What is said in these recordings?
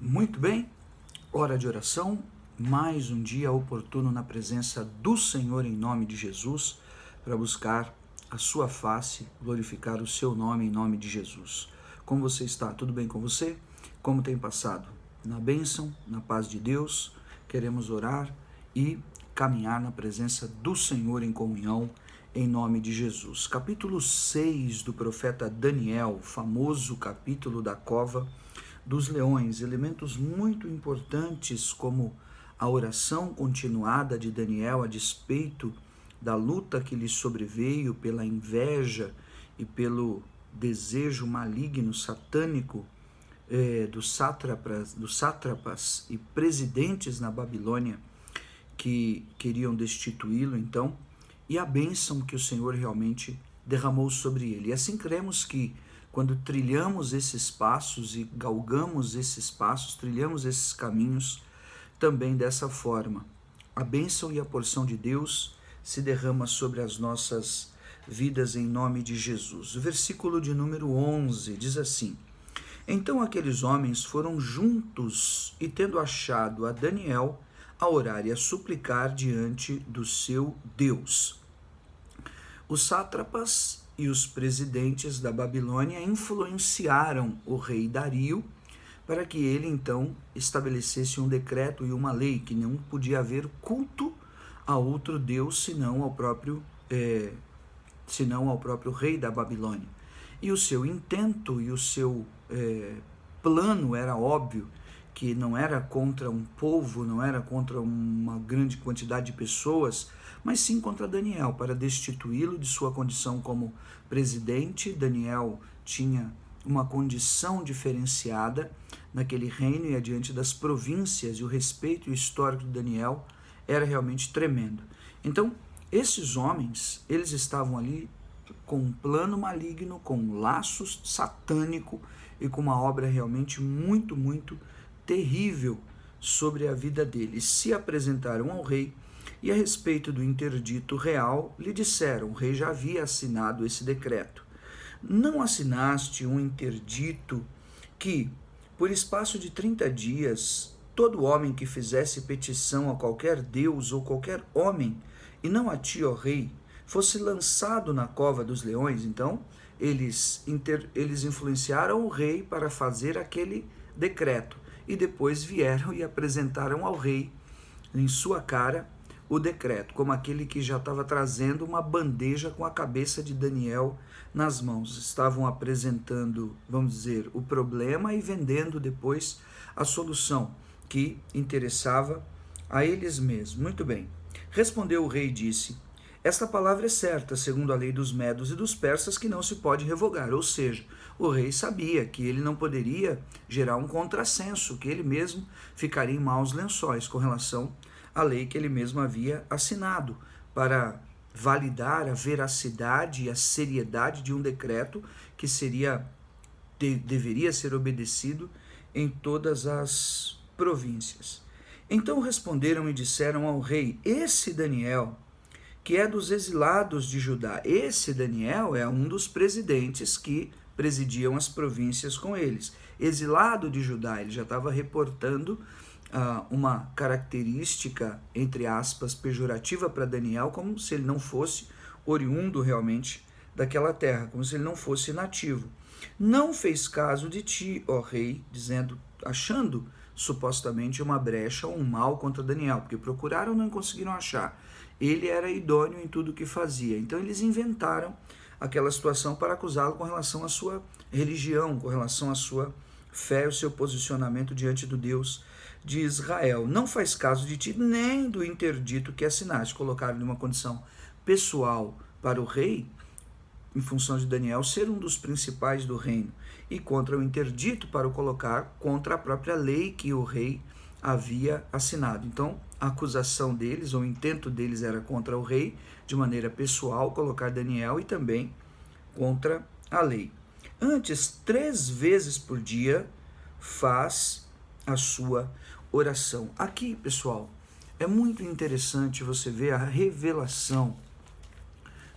Muito bem, hora de oração, mais um dia oportuno na presença do Senhor em nome de Jesus, para buscar a sua face, glorificar o seu nome em nome de Jesus. Como você está? Tudo bem com você? Como tem passado? Na bênção, na paz de Deus, queremos orar e caminhar na presença do Senhor em comunhão em nome de Jesus. Capítulo 6 do profeta Daniel, famoso capítulo da cova dos leões, elementos muito importantes como a oração continuada de Daniel a despeito da luta que lhe sobreveio pela inveja e pelo desejo maligno satânico dos sátrapas e presidentes na Babilônia que queriam destituí-lo, então, e a bênção que o Senhor realmente derramou sobre ele. E assim cremos que quando trilhamos esses passos e galgamos esses passos, trilhamos esses caminhos também dessa forma. A bênção e a porção de Deus se derrama sobre as nossas vidas em nome de Jesus. O versículo de número 11 diz assim: Então aqueles homens foram juntos e, tendo achado a Daniel, a orar e a suplicar diante do seu Deus. Os sátrapas e os presidentes da Babilônia influenciaram o rei Dario para que ele então estabelecesse um decreto e uma lei que não podia haver culto a outro deus senão ao próprio rei da Babilônia. E o seu intento e o seu plano era óbvio, que não era contra um povo, não era contra uma grande quantidade de pessoas, mas sim contra Daniel, para destituí-lo de sua condição como presidente. Daniel tinha uma condição diferenciada naquele reino e adiante das províncias, e o respeito histórico de Daniel era realmente tremendo. Então, esses homens, eles estavam ali com um plano maligno, com um laço satânico e com uma obra realmente muito, muito terrível sobre a vida deles. Se apresentaram ao rei e, a respeito do interdito real, lhe disseram: o rei já havia assinado esse decreto. Não assinaste um interdito que, por espaço de 30 dias, todo homem que fizesse petição a qualquer deus ou qualquer homem, e não a ti, ó rei, fosse lançado na cova dos leões? Então, eles influenciaram o rei para fazer aquele decreto, e depois vieram e apresentaram ao rei, em sua cara, o decreto, como aquele que já estava trazendo uma bandeja com a cabeça de Daniel nas mãos. Estavam apresentando, vamos dizer, o problema e vendendo depois a solução que interessava a eles mesmos. Muito bem. Respondeu o rei e disse: esta palavra é certa, segundo a lei dos medos e dos persas, que não se pode revogar. Ou seja, o rei sabia que ele não poderia gerar um contrassenso, que ele mesmo ficaria em maus lençóis com relação à lei que ele mesmo havia assinado, para validar a veracidade e a seriedade de um decreto que deveria ser obedecido em todas as províncias. Então responderam e disseram ao rei: esse Daniel, que é dos exilados de Judá. Esse Daniel é um dos presidentes que presidiam as províncias com eles. Exilado de Judá, ele já estava reportando uma característica, entre aspas, pejorativa para Daniel, como se ele não fosse oriundo realmente daquela terra, como se ele não fosse nativo. Não fez caso de ti, ó rei, dizendo, achando supostamente uma brecha ou um mal contra Daniel, porque procuraram e não conseguiram achar. Ele era idôneo em tudo o que fazia. Então eles inventaram aquela situação para acusá-lo com relação à sua religião, com relação à sua fé, o seu posicionamento diante do Deus de Israel. Não faz caso de ti, nem do interdito que assinaste. Colocaram numa condição pessoal para o rei, em função de Daniel ser um dos principais do reino, e contra o interdito para o colocar contra a própria lei que o rei havia assinado. Então, a acusação deles, ou o intento deles era contra o rei, de maneira pessoal, colocar Daniel, e também contra a lei. Antes, 3 vezes por dia, faz a sua oração. Aqui, pessoal, é muito interessante você ver a revelação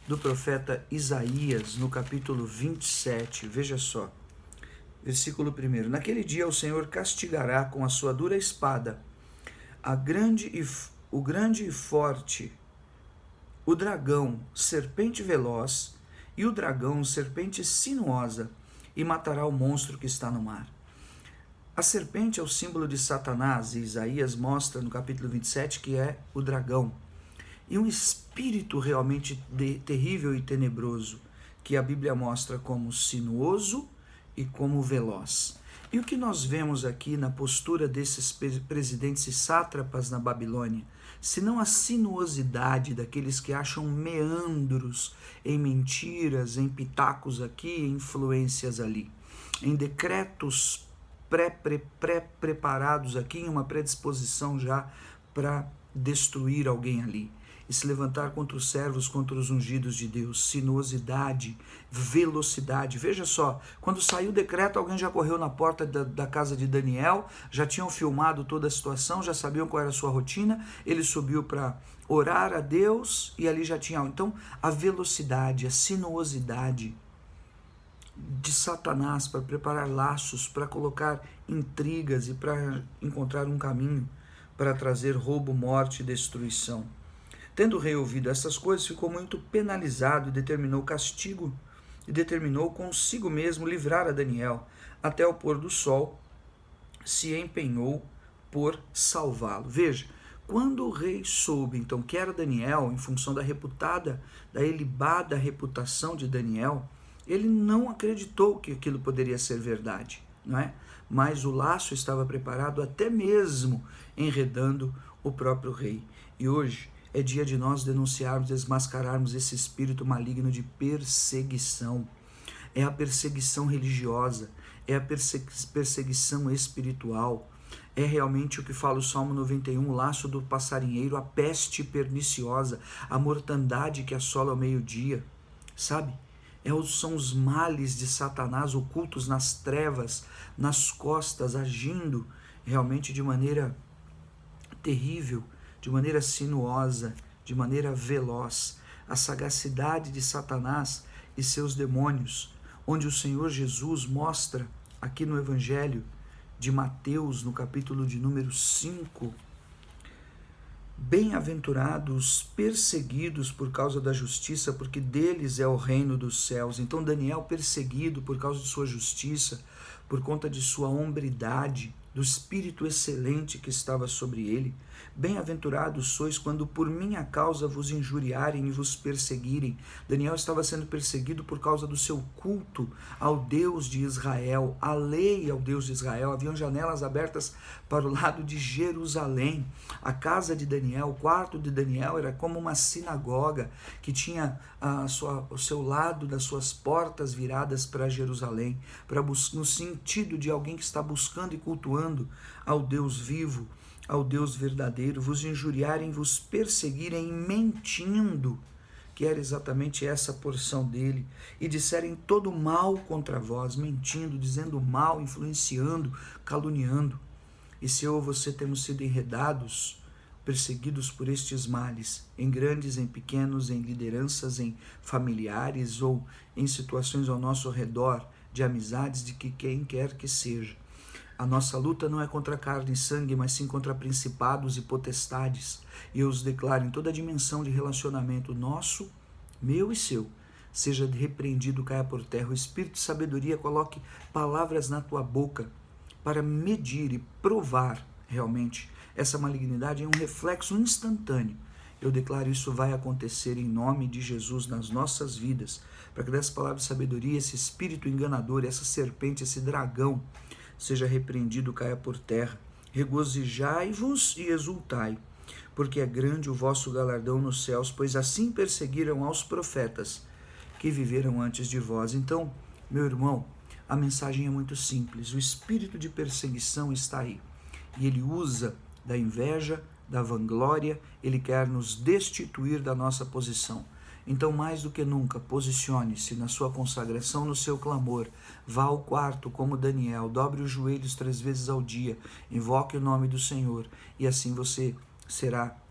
do profeta Isaías no capítulo 27. Veja só, Versículo 1. Naquele dia o Senhor castigará com a sua dura espada o grande e forte, o dragão, serpente veloz, e o dragão, serpente sinuosa, e matará o monstro que está no mar. A serpente é o símbolo de Satanás, e Isaías mostra no capítulo 27 que é o dragão. E um espírito realmente terrível e tenebroso, que a Bíblia mostra como sinuoso e como veloz. E o que nós vemos aqui na postura desses presidentes e sátrapas na Babilônia, senão a sinuosidade daqueles que acham meandros em mentiras, em pitacos aqui, em influências ali, em decretos pré-preparados aqui, em uma predisposição já para destruir alguém ali e se levantar contra os servos, contra os ungidos de Deus. Sinuosidade, velocidade. Veja só, quando saiu o decreto, alguém já correu na porta da casa de Daniel, já tinham filmado toda a situação, já sabiam qual era a sua rotina, ele subiu para orar a Deus e ali já tinha. Então, a velocidade, a sinuosidade de Satanás para preparar laços, para colocar intrigas e para encontrar um caminho para trazer roubo, morte e destruição. Tendo o rei ouvido essas coisas, ficou muito penalizado e determinou castigo, e determinou consigo mesmo livrar a Daniel. Até o pôr do sol se empenhou por salvá-lo. Veja, quando o rei soube, então, que era Daniel, em função da ilibada reputação de Daniel, ele não acreditou que aquilo poderia ser verdade, não é? Mas o laço estava preparado até mesmo enredando o próprio rei. E hoje é dia de nós denunciarmos, desmascararmos esse espírito maligno de perseguição. É a perseguição religiosa, é a perseguição espiritual, é realmente o que fala o Salmo 91, o laço do passarinheiro, a peste perniciosa, a mortandade que assola ao meio-dia, sabe? São os males de Satanás ocultos nas trevas, nas costas, agindo realmente de maneira terrível, de maneira sinuosa, de maneira veloz. A sagacidade de Satanás e seus demônios, onde o Senhor Jesus mostra aqui no Evangelho de Mateus, no capítulo de número 5, bem-aventurados perseguidos por causa da justiça, porque deles é o reino dos céus. Então Daniel perseguido por causa de sua justiça, por conta de sua hombridade, do espírito excelente que estava sobre ele. Bem-aventurados sois quando por minha causa vos injuriarem e vos perseguirem. Daniel estava sendo perseguido por causa do seu culto ao Deus de Israel, a lei ao Deus de Israel. Haviam janelas abertas para o lado de Jerusalém. A casa de Daniel, o quarto de Daniel era como uma sinagoga que tinha o seu lado das suas portas viradas para Jerusalém, no sentido de alguém que está buscando e cultuando ao Deus vivo, ao Deus verdadeiro. Vos injuriarem, vos perseguirem, mentindo, que era exatamente essa porção dele, e disserem todo mal contra vós, mentindo, dizendo mal, influenciando, caluniando. E se eu ou você temos sido enredados, perseguidos por estes males, em grandes, em pequenos, em lideranças, em familiares ou em situações ao nosso redor, de amizades, de que quem quer que seja. A nossa luta não é contra carne e sangue, mas sim contra principados e potestades. E eu os declaro em toda a dimensão de relacionamento nosso, meu e seu, seja repreendido, caia por terra. O Espírito de sabedoria coloque palavras na tua boca para medir e provar realmente essa malignidade em um reflexo instantâneo. Eu declaro isso vai acontecer em nome de Jesus nas nossas vidas, para que dessa palavra de sabedoria, esse espírito enganador, essa serpente, esse dragão, seja repreendido, caia por terra. Regozijai-vos e exultai, porque é grande o vosso galardão nos céus, pois assim perseguiram aos profetas que viveram antes de vós. Então, meu irmão, a mensagem é muito simples. O espírito de perseguição está aí, e ele usa da inveja, da vanglória, ele quer nos destituir da nossa posição. Então, mais do que nunca, posicione-se na sua consagração, no seu clamor. Vá ao quarto como Daniel, dobre os joelhos 3 vezes ao dia, invoque o nome do Senhor, e assim você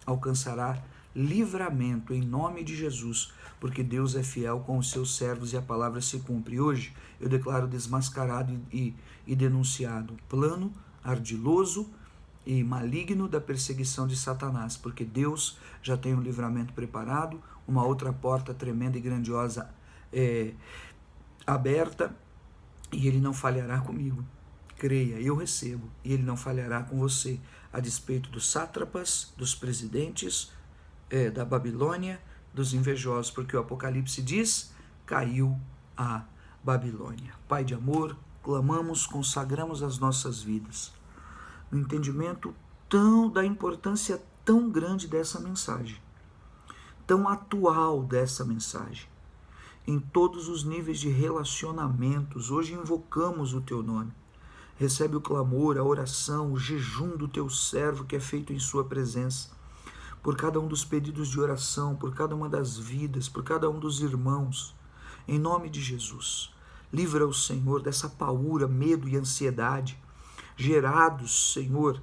alcançará livramento em nome de Jesus, porque Deus é fiel com os seus servos e a palavra se cumpre. Hoje eu declaro desmascarado e denunciado o plano ardiloso e maligno da perseguição de Satanás, porque Deus já tem um livramento preparado, uma outra porta tremenda e grandiosa aberta, e Ele não falhará comigo. Creia, eu recebo, e Ele não falhará com você, a despeito dos sátrapas, dos presidentes da Babilônia, dos invejosos, porque o Apocalipse diz, caiu a Babilônia. Pai de amor, clamamos, consagramos as nossas vidas no entendimento da importância tão grande dessa mensagem, tão atual dessa mensagem, em todos os níveis de relacionamentos. Hoje invocamos o teu nome. Recebe o clamor, a oração, o jejum do teu servo que é feito em sua presença, por cada um dos pedidos de oração, por cada uma das vidas, por cada um dos irmãos, em nome de Jesus. Livra o Senhor dessa paura, medo e ansiedade, gerados, Senhor,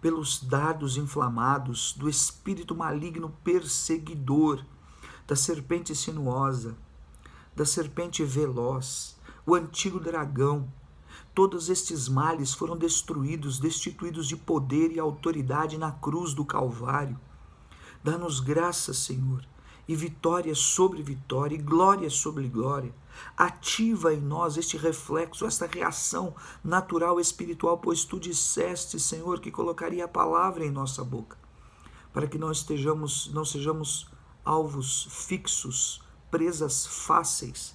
pelos dardos inflamados do espírito maligno perseguidor, da serpente sinuosa, da serpente veloz, o antigo dragão. Todos estes males foram destruídos, destituídos de poder e autoridade na cruz do Calvário. Dá-nos graça, Senhor, e vitória sobre vitória, e glória sobre glória. Ativa em nós este reflexo, esta reação natural espiritual, pois tu disseste, Senhor, que colocaria a palavra em nossa boca, para que não sejamos alvos fixos, presas fáceis,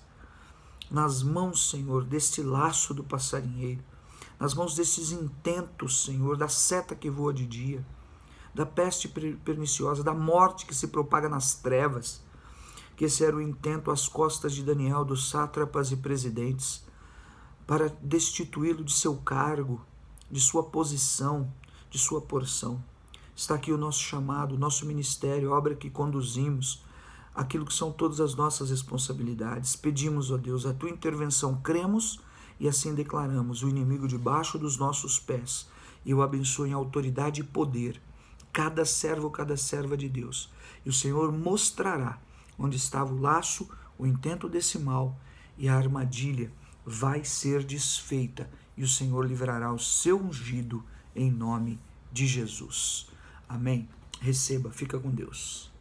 nas mãos, Senhor, deste laço do passarinheiro, nas mãos desses intentos, Senhor, da seta que voa de dia, da peste perniciosa, da morte que se propaga nas trevas, que esse era o intento às costas de Daniel, dos sátrapas e presidentes, para destituí-lo de seu cargo, de sua posição, de sua porção. Está aqui o nosso chamado, o nosso ministério, a obra que conduzimos, aquilo que são todas as nossas responsabilidades. Pedimos, ó Deus, a tua intervenção, cremos e assim declaramos o inimigo debaixo dos nossos pés, e o abençoe em autoridade e poder, cada servo, cada serva de Deus. E o Senhor mostrará onde estava o laço, o intento desse mal, e a armadilha vai ser desfeita, e o Senhor livrará o seu ungido em nome de Jesus. Amém. Receba, fica com Deus.